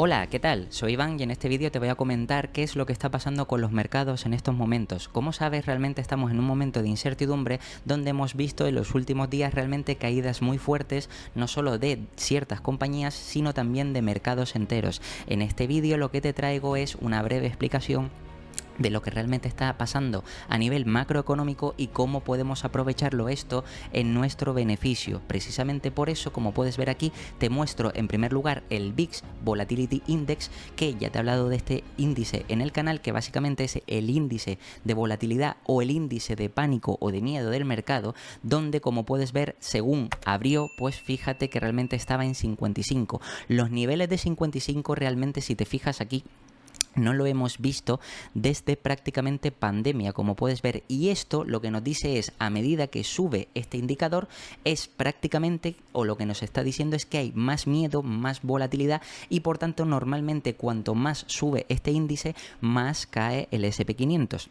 Hola, ¿qué tal? Soy Iván y en este vídeo te voy a comentar qué es lo que está pasando con los mercados en estos momentos. Como sabes, realmente estamos en un momento de incertidumbre donde hemos visto en los últimos días realmente caídas muy fuertes, no solo de ciertas compañías, sino también de mercados enteros. En este vídeo lo que te traigo es una breve explicación de lo que realmente está pasando a nivel macroeconómico y cómo podemos aprovecharlo esto en nuestro beneficio. Precisamente por eso, como puedes ver aquí, te muestro en primer lugar el VIX Volatility Index, que ya te he hablado de este índice en el canal, que básicamente es el índice de volatilidad o el índice de pánico o de miedo del mercado, donde como puedes ver, según abrió, pues fíjate que realmente estaba en 55. Los niveles de 55 realmente, si te fijas aquí, no lo hemos visto desde prácticamente pandemia, como puedes ver, y esto lo que nos dice es, a medida que sube este indicador, es prácticamente, o lo que nos está diciendo es que hay más miedo, más volatilidad, y por tanto normalmente cuanto más sube este índice, más cae el SP500.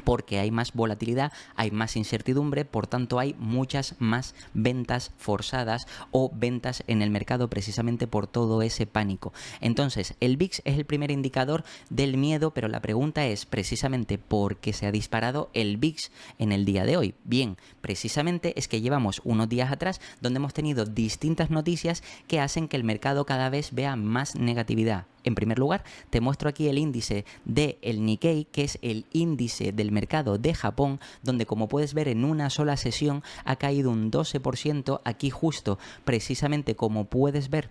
Porque hay más volatilidad, hay más incertidumbre, por tanto hay muchas más ventas forzadas o ventas en el mercado precisamente por todo ese pánico. Entonces, el VIX es el primer indicador del miedo, pero la pregunta es precisamente por qué se ha disparado el VIX en el día de hoy. Bien, precisamente es que llevamos unos días atrás donde hemos tenido distintas noticias que hacen que el mercado cada vez vea más negatividad. En primer lugar, te muestro aquí el índice del Nikkei, que es el índice del mercado de Japón, donde como puedes ver en una sola sesión ha caído un 12%, aquí justo precisamente como puedes ver.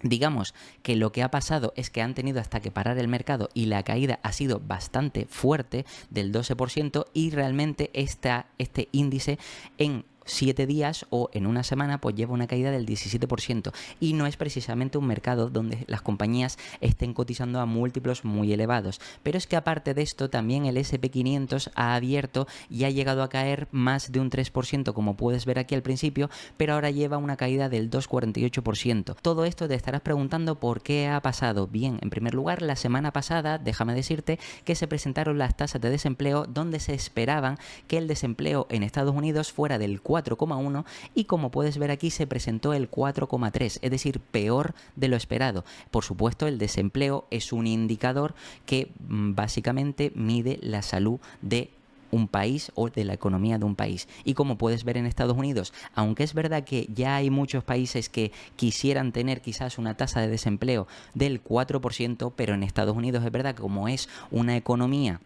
Digamos que lo que ha pasado es que han tenido hasta que parar el mercado y la caída ha sido bastante fuerte del 12% y realmente este índice en 7 días o en una semana pues lleva una caída del 17% y no es precisamente un mercado donde las compañías estén cotizando a múltiplos muy elevados, pero es que aparte de esto también el SP500 ha abierto y ha llegado a caer más de un 3% como puedes ver aquí al principio, pero ahora lleva una caída del 2,48%. Todo esto te estarás preguntando por qué ha pasado. Bien, en primer lugar, la semana pasada déjame decirte que se presentaron las tasas de desempleo donde se esperaban que el desempleo en Estados Unidos fuera del 4,1 y como puedes ver aquí se presentó el 4,3, es decir, peor de lo esperado. Por supuesto, el desempleo es un indicador que básicamente mide la salud de un país o de la economía de un país. Y como puedes ver en Estados Unidos, aunque es verdad que ya hay muchos países que quisieran tener quizás una tasa de desempleo del 4%, pero en Estados Unidos es verdad que como es una economía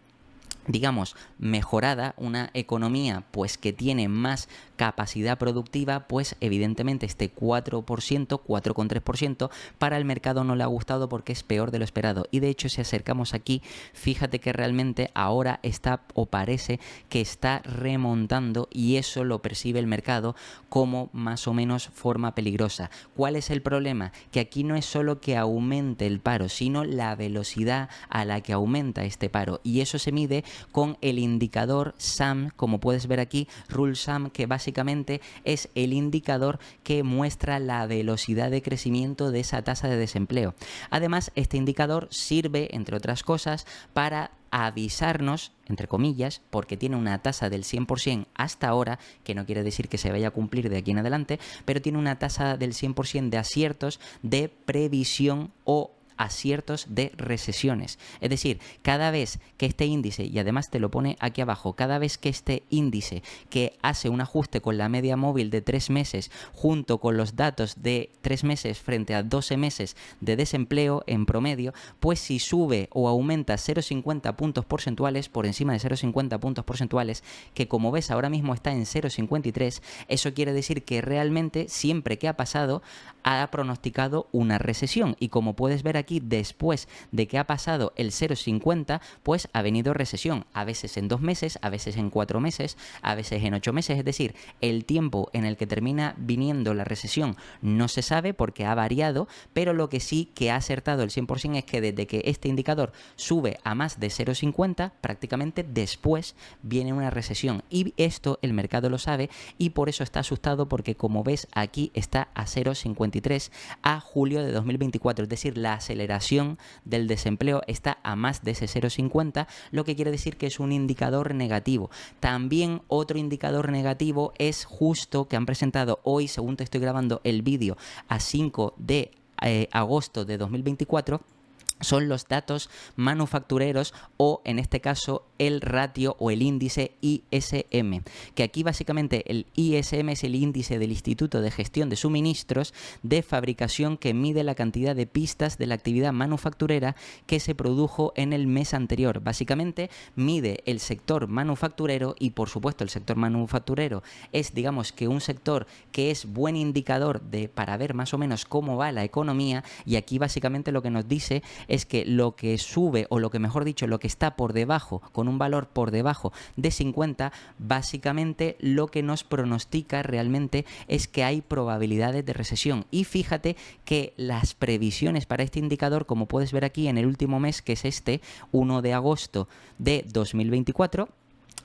digamos, mejorada, una economía pues que tiene más capacidad productiva, pues evidentemente este 4%, 4,3% para el mercado no le ha gustado porque es peor de lo esperado. Y de hecho, si acercamos aquí, fíjate que realmente ahora está o parece que está remontando y eso lo percibe el mercado como más o menos forma peligrosa. ¿Cuál es el problema? Que aquí no es solo que aumente el paro, sino la velocidad a la que aumenta este paro y eso se mide con el indicador SAM, como puedes ver aquí, Rule SAM, que básicamente es el indicador que muestra la velocidad de crecimiento de esa tasa de desempleo. Además, este indicador sirve, entre otras cosas, para avisarnos, entre comillas, porque tiene una tasa del 100% hasta ahora, que no quiere decir que se vaya a cumplir de aquí en adelante, pero tiene una tasa del 100% de aciertos de previsión o aciertos de recesiones. Es decir, cada vez que este índice, y además te lo pone aquí abajo, cada vez que este índice que hace un ajuste con la media móvil de 3 meses junto con los datos de 3 meses frente a 12 meses de desempleo en promedio, pues si sube o aumenta 0,50 puntos porcentuales por encima de 0,50 puntos porcentuales, que como ves ahora mismo está en 0,53, eso quiere decir que realmente siempre que ha pasado ha pronosticado una recesión y como puedes ver aquí después de que ha pasado el 0,50 pues ha venido recesión, a veces en 2 meses, a veces en 4 meses, a veces en 8 meses, es decir, el tiempo en el que termina viniendo la recesión no se sabe porque ha variado, pero lo que sí que ha acertado el 100% es que desde que este indicador sube a más de 0,50 prácticamente después viene una recesión y esto el mercado lo sabe y por eso está asustado porque como ves aquí está a 0,53 a julio de 2024, es decir, la aceleración del desempleo está a más de ese 0,50, lo que quiere decir que es un indicador negativo. También otro indicador negativo es justo que han presentado hoy, según te estoy grabando el vídeo, a 5 de agosto de 2024 son los datos manufactureros o, en este caso, el ratio o el índice ISM, que aquí básicamente el ISM es el índice del Instituto de Gestión de Suministros de Fabricación, que mide la cantidad de pistas de la actividad manufacturera que se produjo en el mes anterior. Básicamente mide el sector manufacturero y, por supuesto, el sector manufacturero es, digamos, que un sector que es buen indicador para ver más o menos cómo va la economía, y aquí básicamente lo que nos dice es que lo que sube, o lo que mejor dicho, lo que está por debajo, con un valor por debajo de 50, básicamente lo que nos pronostica realmente es que hay probabilidades de recesión. Y fíjate que las previsiones para este indicador, como puedes ver aquí en el último mes, que es este 1 de agosto de 2024,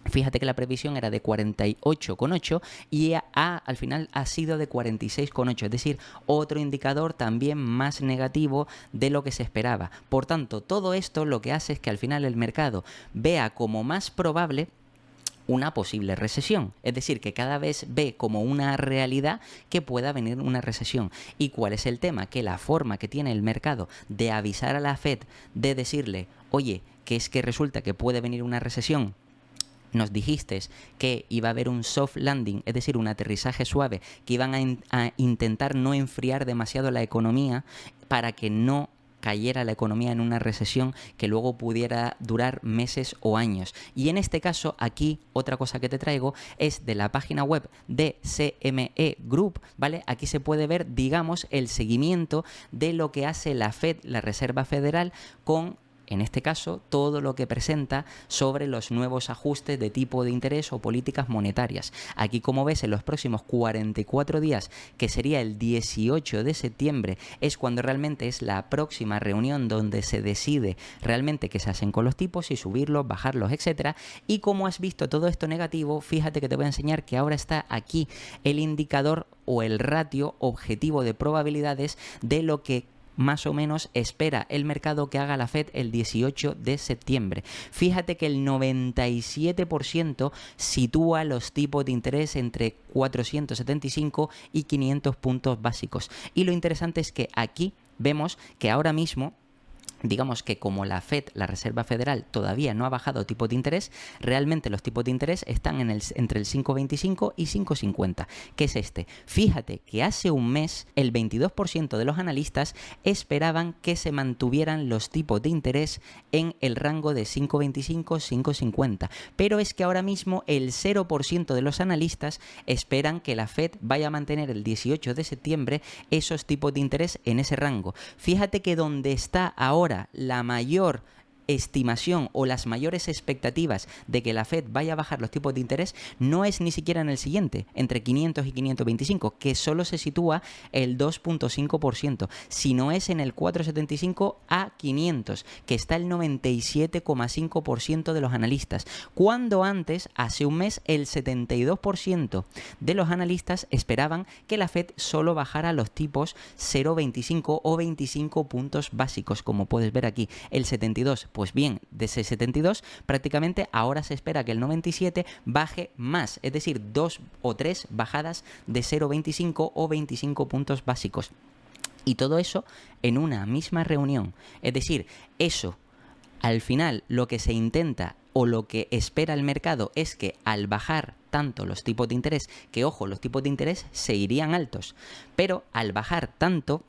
fíjate que la previsión era de 48,8 y al final ha sido de 46,8, es decir, otro indicador también más negativo de lo que se esperaba. Por tanto, todo esto lo que hace es que al final el mercado vea como más probable una posible recesión, es decir, que cada vez ve como una realidad que pueda venir una recesión. ¿Y cuál es el tema? Que la forma que tiene el mercado de avisar a la Fed, de decirle, oye, que es que resulta que puede venir una recesión, nos dijiste que iba a haber un soft landing, es decir, un aterrizaje suave, que iban a intentar no enfriar demasiado la economía para que no cayera la economía en una recesión que luego pudiera durar meses o años. Y en este caso, aquí otra cosa que te traigo es de la página web de CME Group, ¿vale? Aquí se puede ver, digamos, el seguimiento de lo que hace la Fed, la Reserva Federal, con, en este caso, todo lo que presenta sobre los nuevos ajustes de tipo de interés o políticas monetarias. Aquí, como ves, en los próximos 44 días, que sería el 18 de septiembre, es cuando realmente es la próxima reunión donde se decide realmente qué se hacen con los tipos, si subirlos, bajarlos, etcétera. Y como has visto todo esto negativo, fíjate que te voy a enseñar que ahora está aquí el indicador o el ratio objetivo de probabilidades de lo que más o menos espera el mercado que haga la Fed el 18 de septiembre. Fíjate que el 97% sitúa los tipos de interés entre 475 y 500 puntos básicos. Y lo interesante es que aquí vemos que ahora mismo, digamos que como la Fed, la Reserva Federal, todavía no ha bajado tipos de interés, realmente los tipos de interés están entre el 5,25 y 5,50. ¿Qué es este? Fíjate que hace un mes el 22% de los analistas esperaban que se mantuvieran los tipos de interés en el rango de 5,25-5,50. Pero es que ahora mismo el 0% de los analistas esperan que la Fed vaya a mantener el 18 de septiembre esos tipos de interés en ese rango. Fíjate que donde está ahora la mayor estimación o las mayores expectativas de que la Fed vaya a bajar los tipos de interés no es ni siquiera en el siguiente, entre 500 y 525, que solo se sitúa el 2,5%, sino es en el 475 a 500, que está el 97,5% de los analistas, cuando antes, hace un mes, el 72% de los analistas esperaban que la Fed solo bajara los tipos 0,25 o 25 puntos básicos, como puedes ver aquí, el 72%. Pues bien, de ese 72 prácticamente ahora se espera que el 97 baje más, es decir, 2 o 3 bajadas de 0,25 o 25 puntos básicos. Y todo eso en una misma reunión. Es decir, eso, al final, lo que se intenta o lo que espera el mercado es que al bajar tanto los tipos de interés, que ojo, los tipos de interés seguirían altos, pero al bajar tanto,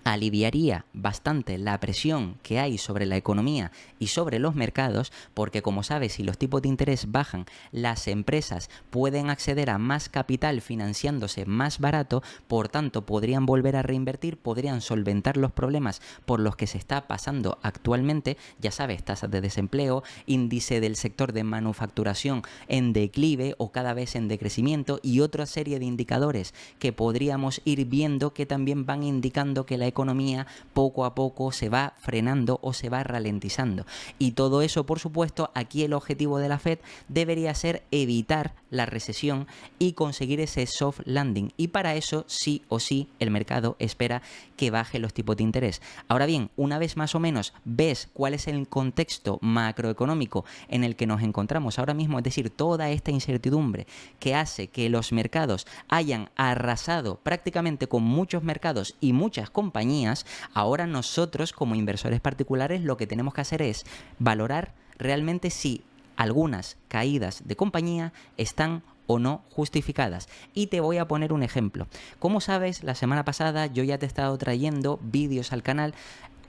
aliviaría bastante la presión que hay sobre la economía y sobre los mercados, porque como sabes, si los tipos de interés bajan, las empresas pueden acceder a más capital financiándose más barato, por tanto podrían volver a reinvertir, podrían solventar los problemas por los que se está pasando actualmente, ya sabes, tasas de desempleo, índice del sector de manufacturación en declive o cada vez en decrecimiento y otra serie de indicadores que podríamos ir viendo que también van indicando que la economía poco a poco se va frenando o se va ralentizando. Y todo eso, por supuesto, aquí el objetivo de la Fed debería ser evitar la recesión y conseguir ese soft landing. Y para eso, sí o sí, el mercado espera que baje los tipos de interés. Ahora bien, una vez más o menos ves cuál es el contexto macroeconómico en el que nos encontramos ahora mismo, es decir, toda esta incertidumbre que hace que los mercados hayan arrasado prácticamente con muchos mercados y muchas compañías, ahora nosotros como inversores particulares lo que tenemos que hacer es valorar realmente si algunas caídas de compañía están o no justificadas. Y te voy a poner un ejemplo. Como sabes, la semana pasada yo ya te he estado trayendo vídeos al canal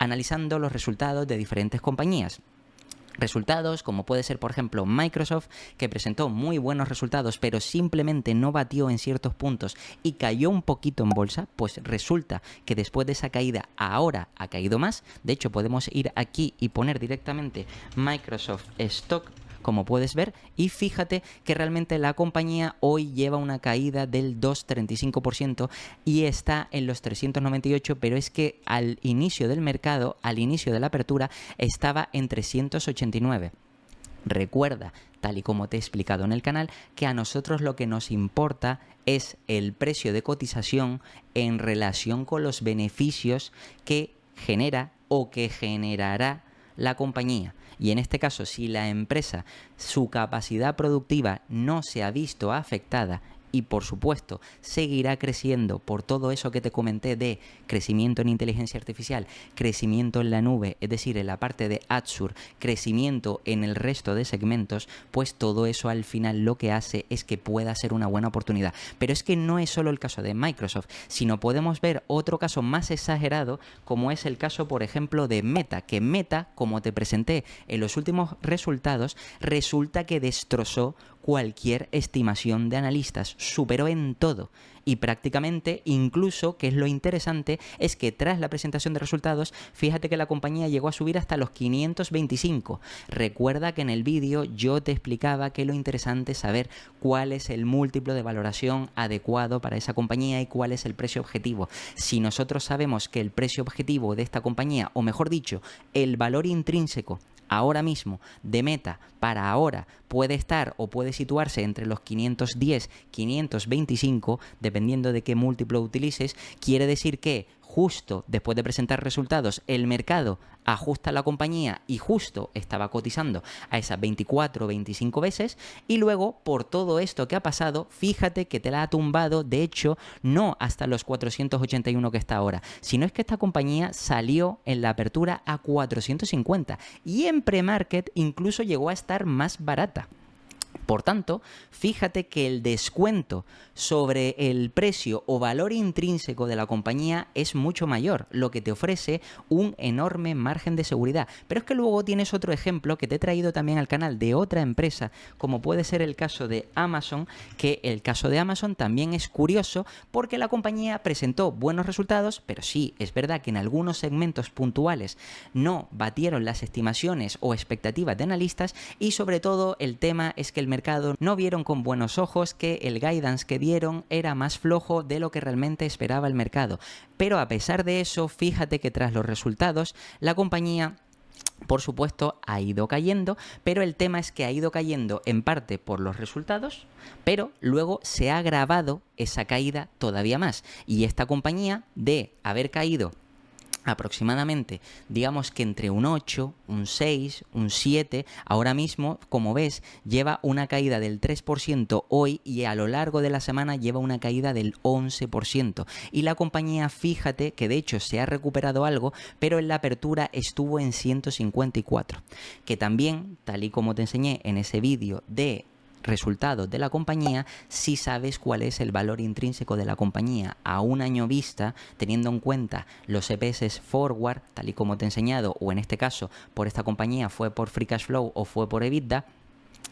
analizando los resultados de diferentes compañías. Resultados como puede ser, por ejemplo, Microsoft, que presentó muy buenos resultados, pero simplemente no batió en ciertos puntos y cayó un poquito en bolsa. Pues resulta que después de esa caída ahora ha caído más. De hecho, podemos ir aquí y poner directamente Microsoft Stock, como puedes ver, y fíjate que realmente la compañía hoy lleva una caída del 2,35% y está en los 398, pero es que al inicio del mercado, al inicio de la apertura, estaba en 389. Recuerda, tal y como te he explicado en el canal, que a nosotros lo que nos importa es el precio de cotización en relación con los beneficios que genera o que generará la compañía. Y en este caso, si la empresa, su capacidad productiva no se ha visto afectada y por supuesto seguirá creciendo por todo eso que te comenté de crecimiento en inteligencia artificial, crecimiento en la nube, es decir, en la parte de Azure, crecimiento en el resto de segmentos, pues todo eso al final lo que hace es que pueda ser una buena oportunidad. Pero es que no es solo el caso de Microsoft, sino podemos ver otro caso más exagerado, como es el caso, por ejemplo, de Meta, que Meta, como te presenté en los últimos resultados, resulta que destrozó cualquier estimación de analistas, superó en todo y prácticamente, incluso, que es lo interesante, es que tras la presentación de resultados, fíjate que la compañía llegó a subir hasta los 525. Recuerda que en el vídeo yo te explicaba que lo interesante es saber cuál es el múltiplo de valoración adecuado para esa compañía y cuál es el precio objetivo. Si nosotros sabemos que el precio objetivo de esta compañía, o mejor dicho, el valor intrínseco ahora mismo de Meta para ahora puede estar o puede situarse entre los 510, 525, dependiendo de qué múltiplo utilices, quiere decir que justo después de presentar resultados el mercado ajusta la compañía y justo estaba cotizando a esas 24 o 25 veces y luego por todo esto que ha pasado, fíjate que te la ha tumbado, de hecho no hasta los 481 que está ahora, sino es que esta compañía salió en la apertura a 450 y en pre-market incluso llegó a estar más barata. Por tanto, fíjate que el descuento sobre el precio o valor intrínseco de la compañía es mucho mayor, lo que te ofrece un enorme margen de seguridad. Pero es que luego tienes otro ejemplo que te he traído también al canal de otra empresa, como puede ser el caso de Amazon, que el caso de Amazon también es curioso porque la compañía presentó buenos resultados, pero sí, es verdad que en algunos segmentos puntuales no batieron las estimaciones o expectativas de analistas y sobre todo el tema es que el mercado no vieron con buenos ojos que el guidance que dieron era más flojo de lo que realmente esperaba el mercado. Pero a pesar de eso, fíjate que tras los resultados, la compañía, por supuesto, ha ido cayendo, pero el tema es que ha ido cayendo en parte por los resultados, pero luego se ha agravado esa caída todavía más. Y esta compañía, de haber caído aproximadamente, digamos que entre un 8, un 6, un 7, ahora mismo, como ves, lleva una caída del 3% hoy y a lo largo de la semana lleva una caída del 11%. Y la compañía, fíjate que de hecho se ha recuperado algo, pero en la apertura estuvo en 154, que también, tal y como te enseñé en ese vídeo de resultados de la compañía, si sabes cuál es el valor intrínseco de la compañía a un año vista, teniendo en cuenta los EPS forward, tal y como te he enseñado, o en este caso por esta compañía fue por Free Cash Flow o fue por EBITDA,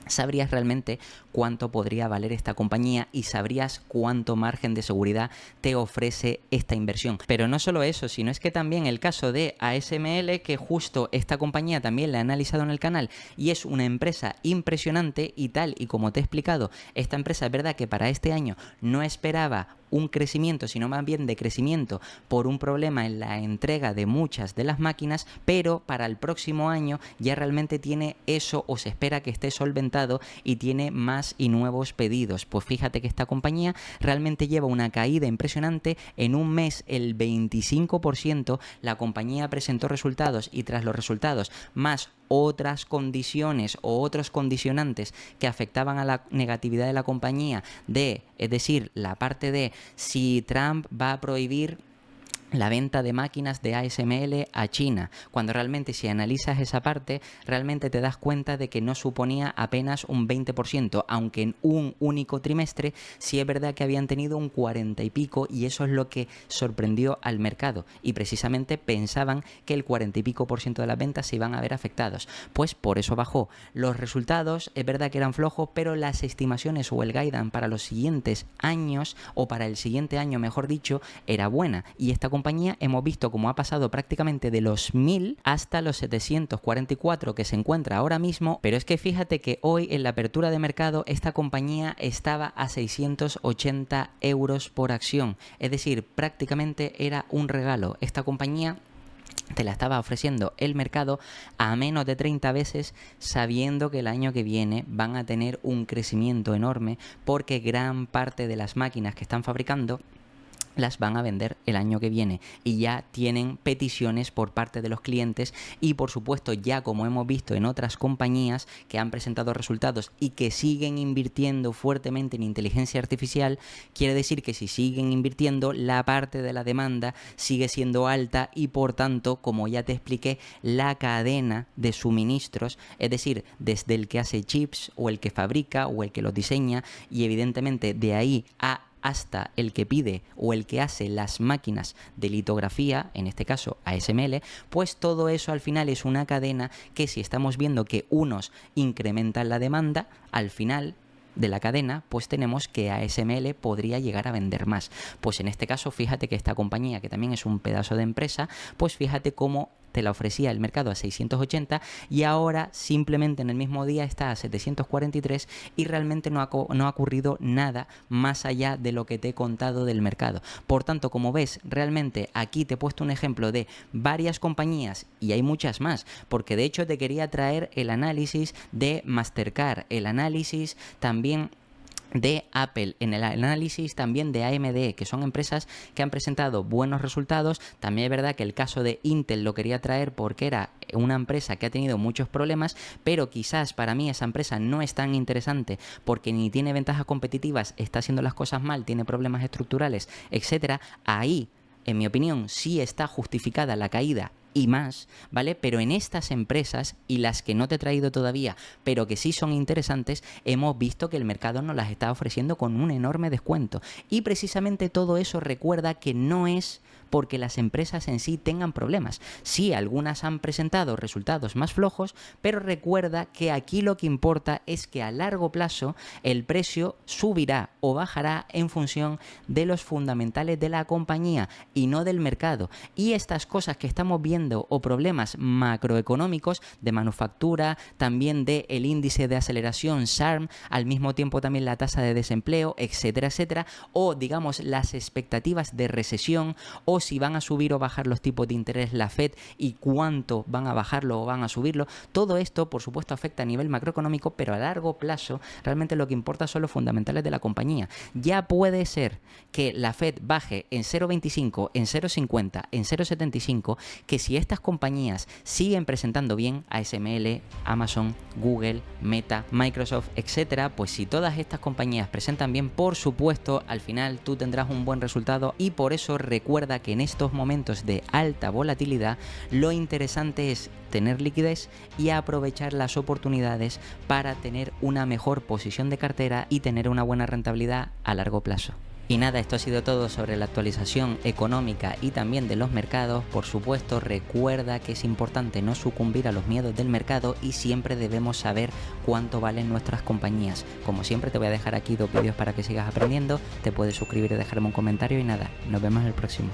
sabrías realmente cuánto podría valer esta compañía y sabrías cuánto margen de seguridad te ofrece esta inversión. Pero no solo eso, sino es que también el caso de ASML, que justo esta compañía también la he analizado en el canal y es una empresa impresionante y tal y como te he explicado, esta empresa es verdad que para este año no esperaba un crecimiento, sino más bien decrecimiento por un problema en la entrega de muchas de las máquinas, pero para el próximo año ya realmente tiene eso, o se espera que esté solventado y tiene más y nuevos pedidos. Pues fíjate que esta compañía realmente lleva una caída impresionante. En un mes el 25%, la compañía presentó resultados, y tras los resultados más otras condiciones o otros condicionantes que afectaban a la negatividad de la compañía, es decir, la parte de si Trump va a prohibir la venta de máquinas de ASML a China, cuando realmente, si analizas esa parte, realmente te das cuenta de que no suponía apenas un 20%, aunque en un único trimestre sí es verdad que habían tenido un 40 y pico, y eso es lo que sorprendió al mercado, y precisamente pensaban que el 40 y pico por ciento de las ventas se iban a ver afectados, pues por eso bajó. Los resultados es verdad que eran flojos, pero las estimaciones o el guidance para los siguientes años, o para el siguiente año mejor dicho, era buena, y esta compañía hemos visto cómo ha pasado prácticamente de los 1000 hasta los 744 que se encuentra ahora mismo. Pero es que fíjate que hoy, en la apertura de mercado, esta compañía estaba a 680 euros por acción, es decir, prácticamente era un regalo. Esta compañía te la estaba ofreciendo el mercado a menos de 30 veces, sabiendo que el año que viene van a tener un crecimiento enorme, porque gran parte de las máquinas que están fabricando las van a vender el año que viene, y ya tienen peticiones por parte de los clientes. Y por supuesto, ya como hemos visto en otras compañías que han presentado resultados y que siguen invirtiendo fuertemente en inteligencia artificial, quiere decir que si siguen invirtiendo, la parte de la demanda sigue siendo alta, y por tanto, como ya te expliqué, la cadena de suministros, es decir, desde el que hace chips, o el que fabrica, o el que los diseña, y evidentemente de ahí hasta el que pide o el que hace las máquinas de litografía, en este caso ASML, pues todo eso al final es una cadena que, si estamos viendo que unos incrementan la demanda, al final de la cadena, pues tenemos que ASML podría llegar a vender más. Pues en este caso, fíjate que esta compañía, que también es un pedazo de empresa, pues fíjate cómo te la ofrecía el mercado a 680, y ahora simplemente en el mismo día está a 743, y realmente no ha ocurrido nada más allá de lo que te he contado del mercado. Por tanto, como ves, realmente aquí te he puesto un ejemplo de varias compañías, y hay muchas más, porque de hecho te quería traer el análisis de Mastercard, el análisis también de Apple, en el análisis también de AMD, que son empresas que han presentado buenos resultados. También es verdad que el caso de Intel lo quería traer porque era una empresa que ha tenido muchos problemas, pero quizás para mí esa empresa no es tan interesante porque ni tiene ventajas competitivas, está haciendo las cosas mal, tiene problemas estructurales, etcétera. Ahí, en mi opinión, sí está justificada la caída y más, ¿vale? Pero en estas empresas, y las que no te he traído todavía, pero que sí son interesantes, hemos visto que el mercado nos las está ofreciendo con un enorme descuento. Y precisamente todo eso recuerda que no es porque las empresas en sí tengan problemas. Sí, algunas han presentado resultados más flojos, pero recuerda que aquí lo que importa es que a largo plazo el precio subirá o bajará en función de los fundamentales de la compañía y no del mercado. Y estas cosas que estamos viendo, o problemas macroeconómicos de manufactura, también del índice de aceleración SARM, al mismo tiempo también la tasa de desempleo, etcétera, etcétera, o digamos las expectativas de recesión, o si van a subir o bajar los tipos de interés la Fed y cuánto van a bajarlo o van a subirlo. Todo esto, por supuesto, afecta a nivel macroeconómico, pero a largo plazo realmente lo que importa son los fundamentales de la compañía. Ya puede ser que la Fed baje en 0,25, en 0,50, en 0,75, que si estas compañías siguen presentando bien, ASML, Amazon, Google, Meta, Microsoft, etcétera, pues si todas estas compañías presentan bien, por supuesto, al final tú tendrás un buen resultado. Y por eso recuerda que en estos momentos de alta volatilidad lo interesante es tener liquidez y aprovechar las oportunidades para tener una mejor posición de cartera y tener una buena rentabilidad a largo plazo. Y nada, esto ha sido todo sobre la actualización económica y también de los mercados. Por supuesto, recuerda que es importante no sucumbir a los miedos del mercado y siempre debemos saber cuánto valen nuestras compañías. Como siempre, te voy a dejar aquí 2 vídeos para que sigas aprendiendo. Te puedes suscribir y dejarme un comentario y nada, nos vemos en el próximo.